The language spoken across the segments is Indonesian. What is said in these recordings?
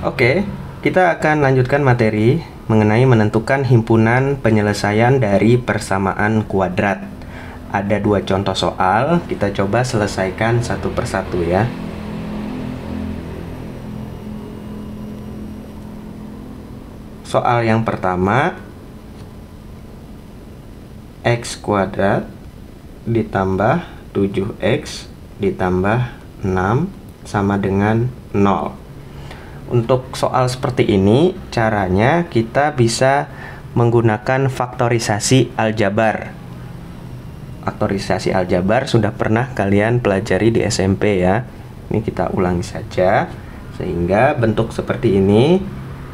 Oke, kita akan lanjutkan materi mengenai menentukan himpunan penyelesaian dari persamaan kuadrat. Ada dua contoh soal, kita coba selesaikan satu persatu ya. Soal yang pertama, x kuadrat ditambah 7x ditambah 6 sama dengan 0. Untuk soal seperti ini, caranya kita bisa menggunakan faktorisasi aljabar. Faktorisasi aljabar sudah pernah kalian pelajari di SMP ya. Ini kita ulangi saja, sehingga bentuk seperti ini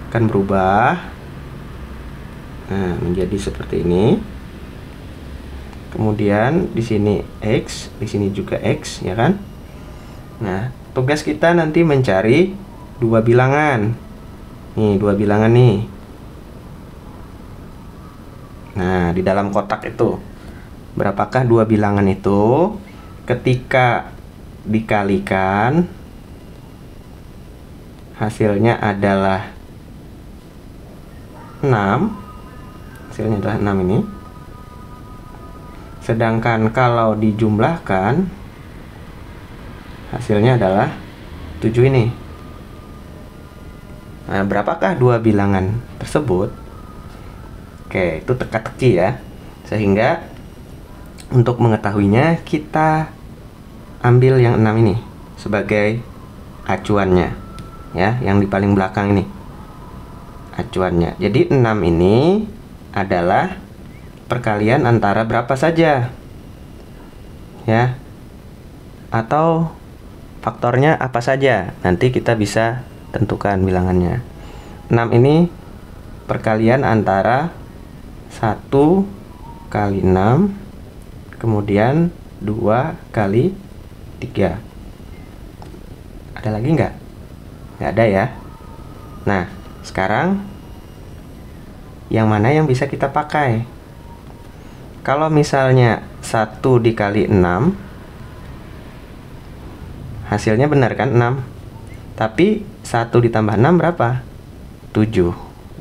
akan berubah menjadi seperti ini. Kemudian di sini x, di sini juga x, ya kan? Nah, tugas kita nanti mencari dua bilangan. Nih, dua bilangan nih. Nah, di dalam kotak itu berapakah dua bilangan itu ketika dikalikan hasilnya adalah 6. Hasilnya adalah 6 ini. Sedangkan kalau dijumlahkan hasilnya adalah 7 ini. Nah, berapakah dua bilangan tersebut? Oke, itu teka-teki ya. Sehingga untuk mengetahuinya kita ambil yang 6 ini sebagai acuannya ya, yang di paling belakang ini acuannya. Jadi 6 ini adalah perkalian antara berapa saja ya, atau faktornya apa saja, nanti kita bisa tentukan bilangannya. 6 ini perkalian antara 1 kali 6 kemudian 2 kali 3. Ada lagi nggak? Nggak ada ya. Nah, sekarang yang mana yang bisa kita pakai? Kalau misalnya 1 dikali 6, hasilnya benar kan 6. Tapi 1 ditambah 6 berapa? 7.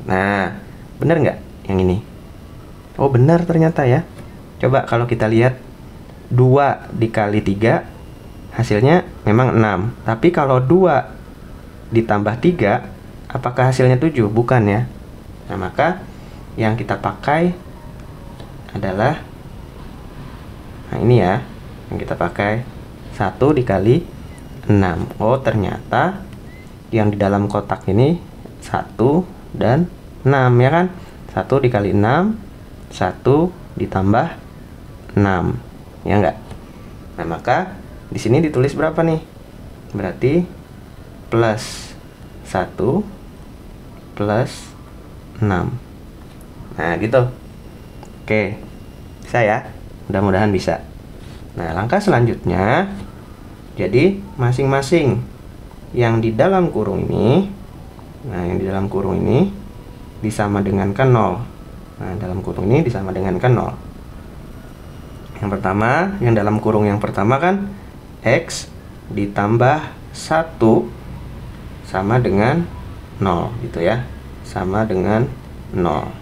Nah, benar nggak yang ini? Oh, benar ternyata ya. Coba kalau kita lihat 2 dikali 3, hasilnya memang 6. Tapi kalau 2 ditambah 3, apakah hasilnya 7? Bukan ya. Nah, maka yang kita pakai adalah, nah ini ya, yang kita pakai 1 dikali 6. Oh, ternyata yang di dalam kotak ini 1 dan 6 ya kan. 1 dikali 6, 1 ditambah 6 ya enggak. Nah, maka di sini ditulis berapa nih? Berarti plus 1 plus 6. Nah, gitu. Oke, bisa ya? Mudah-mudahan bisa. Nah, langkah selanjutnya, jadi masing-masing yang di dalam kurung ini, nah yang di dalam kurung ini disama dengankan 0. Nah, dalam kurung ini disama dengankan 0. Yang pertama, yang dalam kurung yang pertama kan x ditambah 1 sama dengan 0 gitu ya. Sama dengan 0.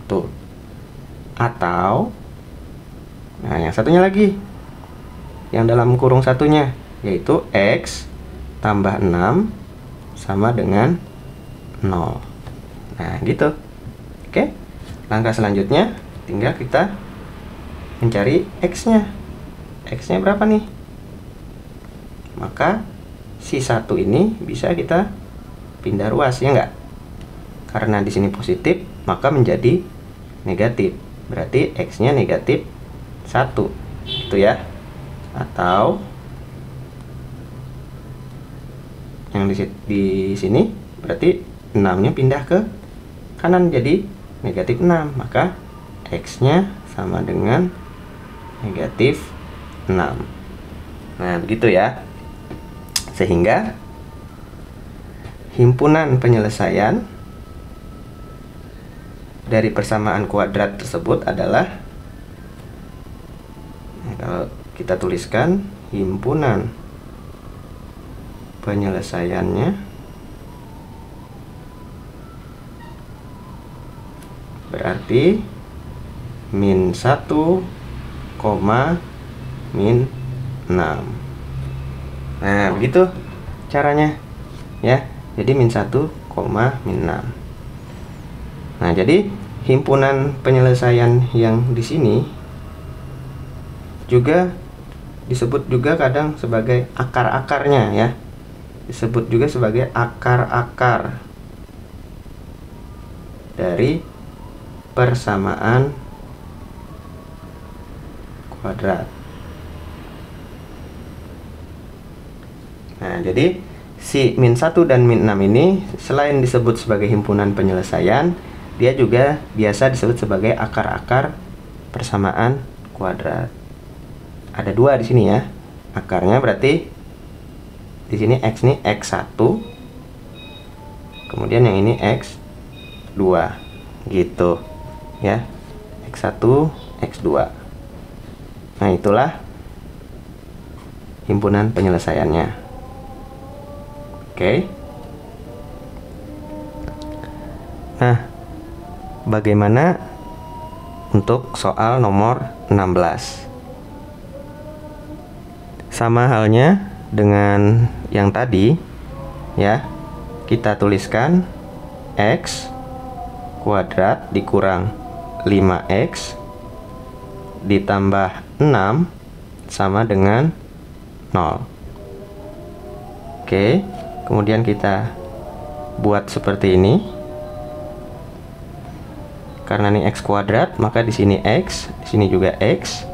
Tuh. Atau nah, yang satunya lagi, yang dalam kurung satunya, yaitu x tambah 6 sama dengan 0. Nah, gitu. Oke. Langkah selanjutnya tinggal kita mencari x-nya. X-nya berapa nih? Maka si 1 ini bisa kita pindah ruas ya enggak? Karena di sini positif, maka menjadi negatif. Berarti x-nya negatif 1 gitu ya. Atau yang di sini berarti 6-nya pindah ke kanan jadi negatif 6. Maka x-nya sama dengan negatif 6. Nah, begitu ya. Sehingga himpunan penyelesaian dari persamaan kuadrat tersebut adalah, kalau kita tuliskan himpunan penyelesaiannya berarti min 1, min 6. Nah, begitu caranya ya. Jadi min 1, min 6. Nah, jadi himpunan penyelesaian yang di sini juga disebut juga kadang sebagai akar-akarnya ya. Disebut juga sebagai akar-akar dari persamaan kuadrat. Nah, jadi si min 1 dan min 6 ini selain disebut sebagai himpunan penyelesaian, dia juga biasa disebut sebagai akar-akar persamaan kuadrat. Ada dua di sini ya. Akarnya berarti di sini X ini X1. Kemudian yang ini X2. Gitu. Ya. X1, X2. Nah, itulah himpunan penyelesaiannya. Oke. Nah, bagaimana untuk soal nomor 16? Sama halnya dengan yang tadi ya. Kita tuliskan X kuadrat dikurang 5X ditambah 6 sama dengan 0. Oke, kemudian kita buat seperti ini. Karena ini X kuadrat, maka di sini X, di sini juga X.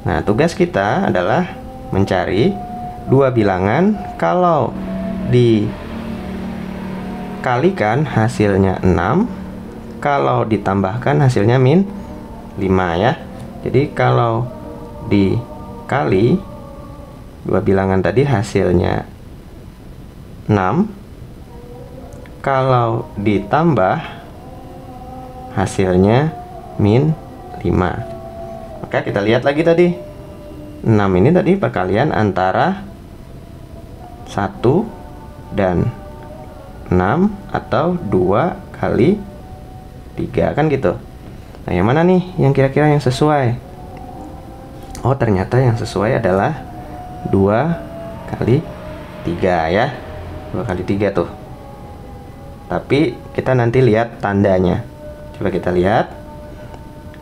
Nah, tugas kita adalah mencari dua bilangan. Kalau dikalikan hasilnya 6, kalau ditambahkan hasilnya min 5 ya. Jadi kalau dikali dua bilangan tadi hasilnya 6, kalau ditambah hasilnya min 5. Maka kita lihat lagi tadi 6 ini tadi perkalian antara 1 dan 6 atau 2 kali 3 kan gitu. Nah, yang mana nih yang kira-kira yang sesuai? Oh, ternyata yang sesuai adalah 2 kali 3 ya. 2 kali 3 tuh. Tapi kita nanti lihat tandanya. Coba kita lihat.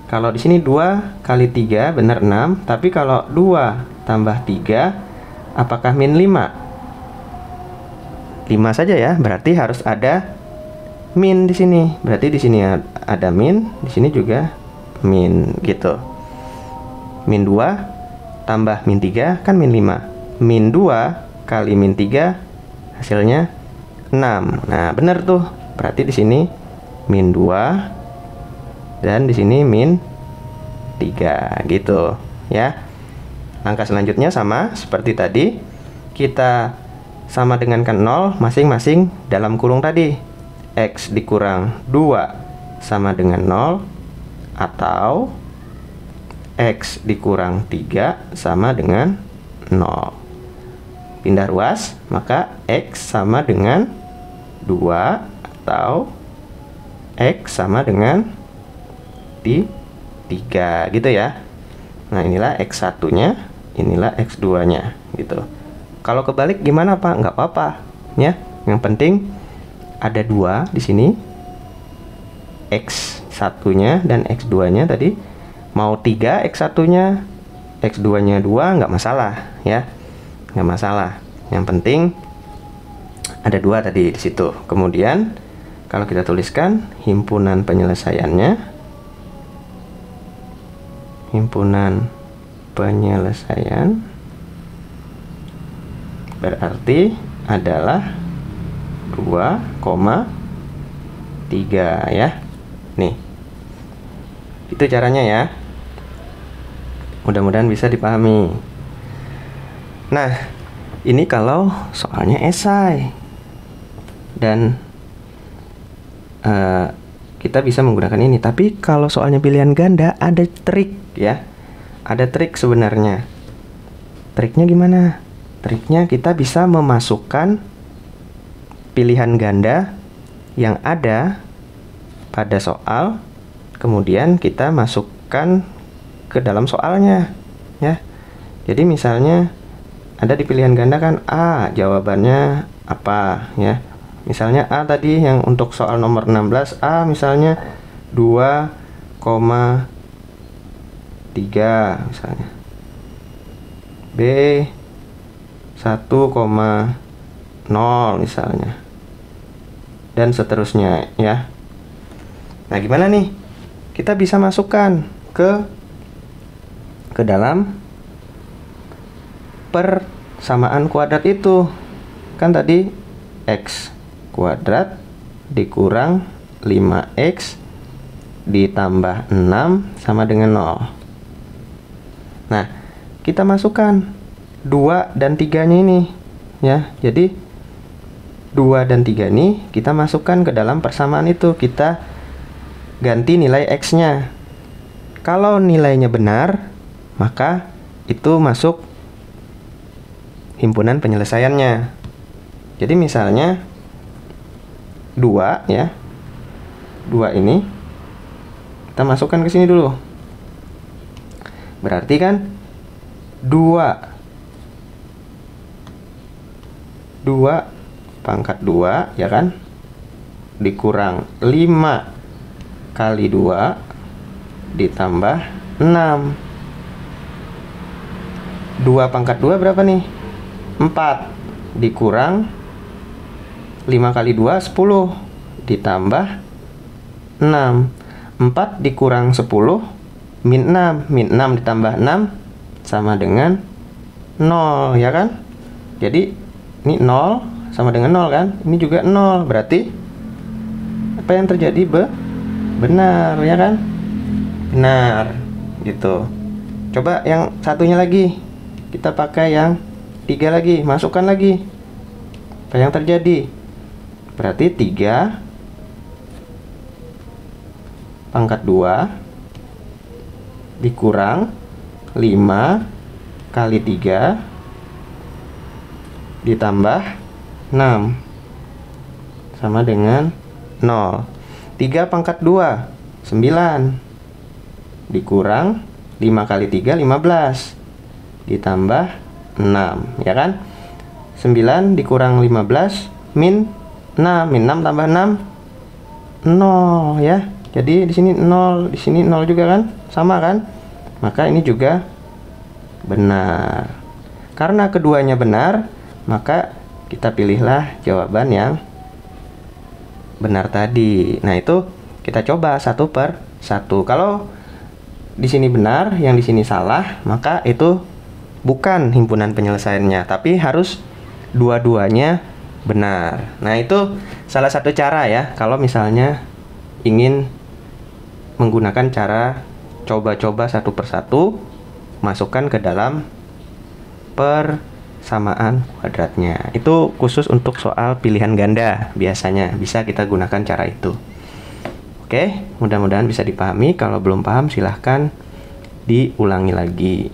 Kalau di sini 2 kali 3 benar 6, tapi kalau 2 tambah 3 apakah min 5? 5 saja ya, berarti harus ada min di sini. Berarti di sini ada min, di sini juga min gitu. Min 2 tambah min 3 kan min 5. Min 2 kali min 3 hasilnya 6. Nah, benar tuh. Berarti di sini min 2 dan di sini min 3 gitu ya. Langkah selanjutnya sama seperti tadi. Kita sama dengankan 0 masing-masing dalam kurung tadi. X dikurang 2 sama dengan 0 atau X dikurang 3 sama dengan 0. Pindah ruas, maka X sama dengan 2 atau X sama dengan 3 gitu ya. Nah, inilah X1 nya, inilah X2 nya gitu. Kalau kebalik gimana Pak? Nggak apa-apa ya. Yang penting ada 2 di sini, X1 nya dan X2 nya tadi. Mau 3 X1 nya, X2 nya 2 nggak masalah ya. Nggak masalah. Yang penting ada 2 tadi di situ. Kemudian kalau kita tuliskan himpunan penyelesaiannya, himpunan penyelesaian berarti adalah 2,3 ya. Nih, itu caranya ya. Mudah-mudahan bisa dipahami. Nah, ini kalau soalnya esai dan kita bisa menggunakan ini. Tapi kalau soalnya pilihan ganda ada trik ya. Ada trik sebenarnya. Triknya gimana? Triknya kita bisa memasukkan pilihan ganda yang ada pada soal, kemudian kita masukkan ke dalam soalnya, ya. Jadi misalnya ada di pilihan ganda kan A, jawabannya apa, ya. Misalnya A tadi yang untuk soal nomor 16, A misalnya 2,3 misalnya. B 1,0 misalnya. Dan seterusnya, ya. Nah, gimana nih? Kita bisa masukkan ke dalam persamaan kuadrat itu. Kan tadi X kuadrat dikurang 5X ditambah 6 sama dengan 0. Nah, kita masukkan 2 dan 3-nya ini, ya. Jadi 2 dan 3 ini kita masukkan ke dalam persamaan itu. Kita ganti nilai X-nya. Kalau nilainya benar, maka itu masuk himpunan penyelesaiannya. Jadi misalnya 2, ya. 2 ini kita masukkan ke sini dulu. Berarti kan 2 pangkat 2, ya kan, dikurang 5 kali 2 ditambah 6. 2 pangkat 2 berapa nih? 4 dikurang 5 kali 2 10 ditambah 6. 4 dikurang 10 min 6. Min 6 ditambah 6 sama dengan 0, ya kan? Jadi ini 0 sama dengan 0 kan? Ini juga 0. Berarti apa yang terjadi? Benar, ya kan? Benar, gitu. Coba yang satunya lagi. Kita pakai yang 3 lagi, masukkan lagi. Apa yang terjadi? Berarti 3 pangkat 2 dikurang 5 kali 3 ditambah 6 sama dengan 0. 3 pangkat 2 9 dikurang 5 kali 3 15 ditambah 6, ya kan? 9 dikurang 15 min 6. Min 6 tambah 6 0, ya. Jadi di sini 0, di sini 0 juga kan? Sama kan? Maka ini juga benar. Karena keduanya benar, maka kita pilihlah jawaban yang benar tadi. Nah, itu kita coba satu per satu. Kalau di sini benar, yang di sini salah, maka itu bukan himpunan penyelesaiannya, tapi harus dua-duanya benar. Nah, itu salah satu cara ya, kalau misalnya ingin menggunakan cara coba-coba satu persatu, masukkan ke dalam persamaan kuadratnya. Itu khusus untuk soal pilihan ganda, biasanya bisa kita gunakan cara itu. Oke, mudah-mudahan bisa dipahami. Kalau belum paham, silahkan diulangi lagi.